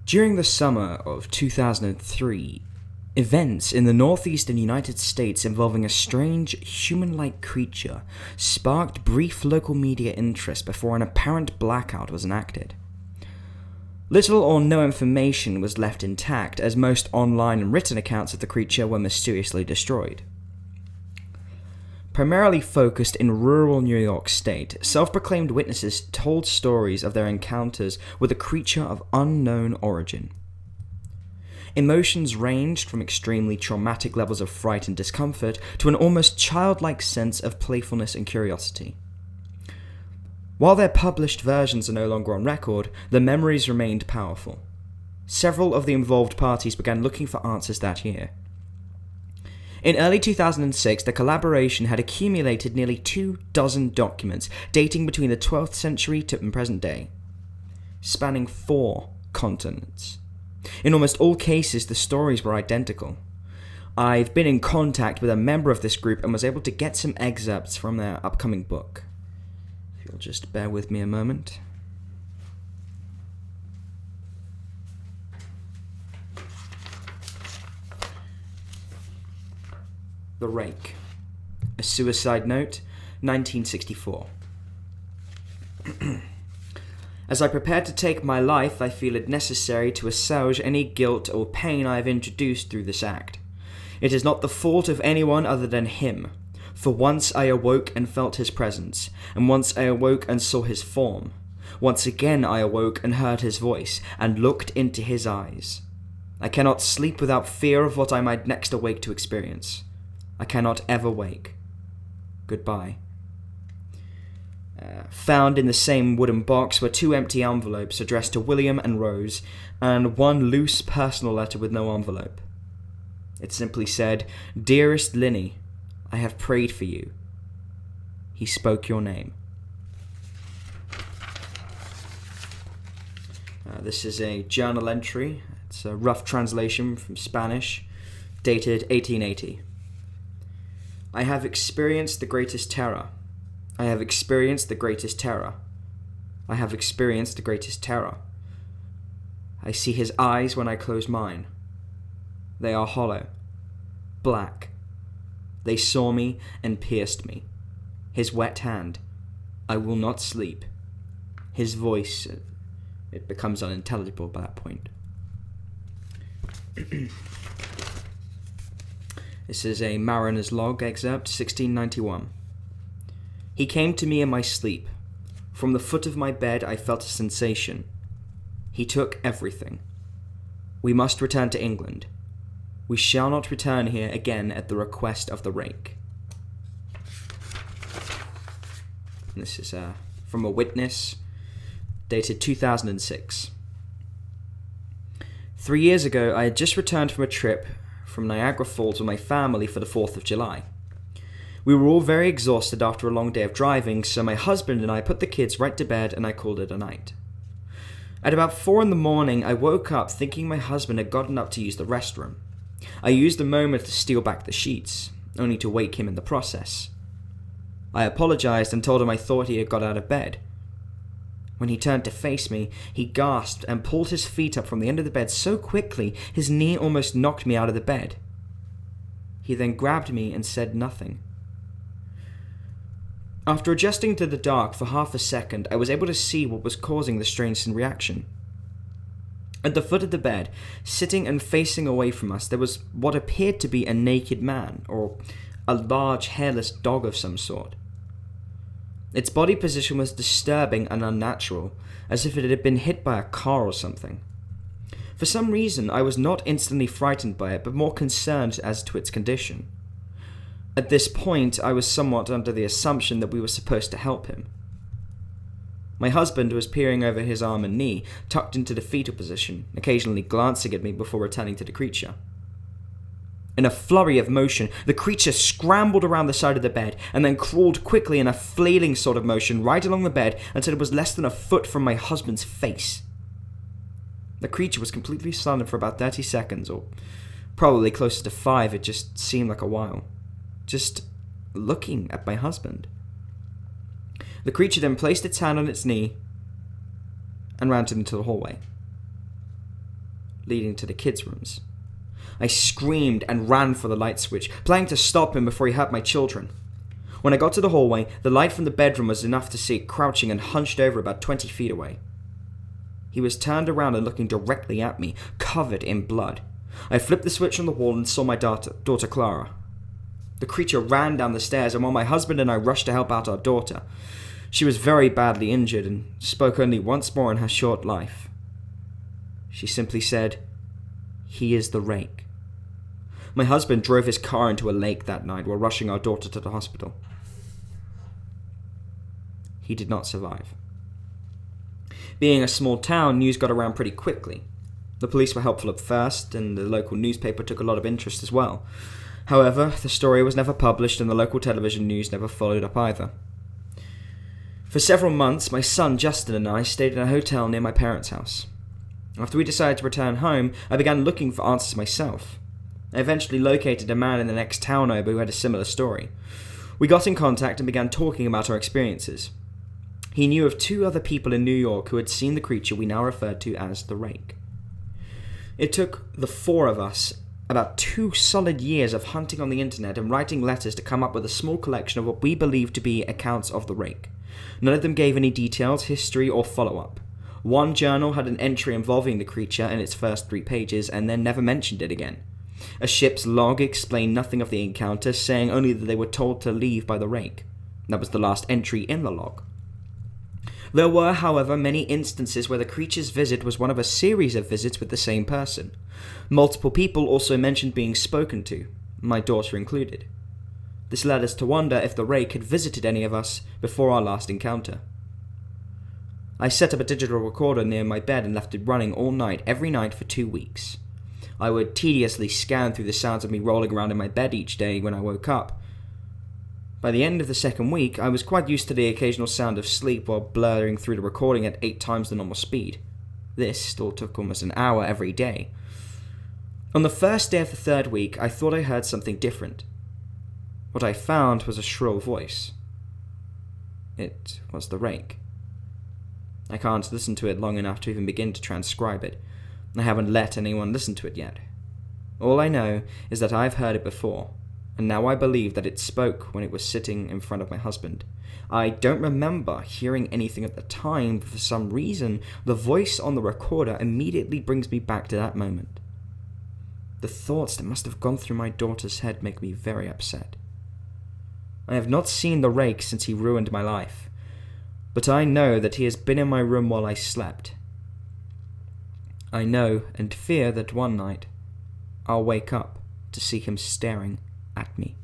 During the summer of 2003, events in the northeastern United States involving a strange, human-like creature sparked brief local media interest before an apparent blackout was enacted. Little or no information was left intact, as most online and written accounts of the creature were mysteriously destroyed. Primarily focused in rural New York State, self-proclaimed witnesses told stories of their encounters with a creature of unknown origin. Emotions ranged from extremely traumatic levels of fright and discomfort to an almost childlike sense of playfulness and curiosity. While their published versions are no longer on record, the memories remained powerful. Several of the involved parties began looking for answers that year. In early 2006, the collaboration had accumulated nearly 24 documents dating between the 12th century to the present day, spanning 4 continents. In almost all cases, the stories were identical. I've been in contact with a member of this group and was able to get some excerpts from their upcoming book. If you'll just bear with me a moment. The Rake. A Suicide Note, 1964. As I prepare to take my life, I feel it necessary to assuage any guilt or pain I have introduced through this act. It is not the fault of anyone other than him, for once I awoke and felt his presence, and once I awoke and saw his form. Once again I awoke and heard his voice, and looked into his eyes. I cannot sleep without fear of what I might next awake to experience. I cannot ever wake. Goodbye. Found in the same wooden box were 2 empty envelopes addressed to William and Rose, and 1 loose personal letter with no envelope. It simply said, "Dearest Linny, I have prayed for you. He spoke your name." This is a journal entry. It's a rough translation from Spanish, dated 1880. I have experienced the greatest terror. I have experienced the greatest terror. I have experienced the greatest terror. I see his eyes when I close mine. They are hollow, black. They saw me and pierced me. His wet hand. I will not sleep. His voice, it becomes unintelligible by that point. This is a Mariner's Log excerpt, 1691. He came to me in my sleep. From the foot of my bed I felt a sensation. He took everything. We must return to England. We shall not return here again at the request of the Rake. And this is from a witness, dated 2006. 3 years ago, I had just returned from a trip from Niagara Falls with my family for the 4th of July. We were all very exhausted after a long day of driving, so my husband and I put the kids right to bed and I called it a night. At about 4 in the morning, I woke up thinking my husband had gotten up to use the restroom. I used the moment to steal back the sheets, only to wake him in the process. I apologized and told him I thought he had got out of bed. When he turned to face me, he gasped and pulled his feet up from the end of the bed so quickly his knee almost knocked me out of the bed. He then grabbed me and said nothing. After adjusting to the dark for half a second, I was able to see what was causing the strange reaction. At the foot of the bed, sitting and facing away from us, there was what appeared to be a naked man, or a large hairless dog of some sort. Its body position was disturbing and unnatural, as if it had been hit by a car or something. For some reason, I was not instantly frightened by it, but more concerned as to its condition. At this point, I was somewhat under the assumption that we were supposed to help him. My husband was peering over his arm and knee, tucked into the fetal position, occasionally glancing at me before returning to the creature. In a flurry of motion, the creature scrambled around the side of the bed and then crawled quickly in a flailing sort of motion right along the bed until it was less than a foot from my husband's face. The creature was completely silent for about 30 seconds, or probably closer to 5, it just seemed like a while. just looking at my husband. The creature then placed its hand on its knee and ran into the hallway, leading to the kids' rooms. I screamed and ran for the light switch, planning to stop him before he hurt my children. When I got to the hallway, the light from the bedroom was enough to see it crouching and hunched over about 20 feet away. He was turned around and looking directly at me, covered in blood. I flipped the switch on the wall and saw my daughter Clara. The creature ran down the stairs, and while my husband and I rushed to help out our daughter, she was very badly injured and spoke only once more in her short life. She simply said, "He is the Rake." My husband drove his car into a lake that night while rushing our daughter to the hospital. He did not survive. Being a small town, news got around pretty quickly. The police were helpful at first, and the local newspaper took a lot of interest as well. However, the story was never published, and the local television news never followed up either. For several months, my son Justin and I stayed in a hotel near my parents' house. After we decided to return home, I began looking for answers myself. I eventually located a man in the next town over who had a similar story. We got in contact and began talking about our experiences. He knew of 2 other people in New York who had seen the creature we now referred to as the Rake. It took the 4 of us about 2 solid years of hunting on the internet and writing letters to come up with a small collection of what we believed to be accounts of the Rake. None of them gave any details, history, or follow-up. One journal had an entry involving the creature in its first 3 pages and then never mentioned it again. A ship's log explained nothing of the encounter, saying only that they were told to leave by the Rake. That was the last entry in the log. There were, however, many instances where the creature's visit was one of a series of visits with the same person. Multiple people also mentioned being spoken to, my daughter included. This led us to wonder if the Rake had visited any of us before our last encounter. I set up a digital recorder near my bed and left it running all night, every night for 2 weeks. I would tediously scan through the sounds of me rolling around in my bed each day when I woke up. By the end of the 2nd week, I was quite used to the occasional sound of sleep while blurring through the recording at 8 times the normal speed. This still took almost an hour every day. On the first day of the 3rd week, I thought I heard something different. What I found was a shrill voice. It was the Rake. I can't listen to it long enough to even begin to transcribe it. I haven't let anyone listen to it yet. All I know is that I've heard it before, and now I believe that it spoke when it was sitting in front of my husband. I don't remember hearing anything at the time, but for some reason, the voice on the recorder immediately brings me back to that moment. The thoughts that must have gone through my daughter's head make me very upset. I have not seen the Rake since he ruined my life, but I know that he has been in my room while I slept. I know and fear that one night I'll wake up to see him staring at me.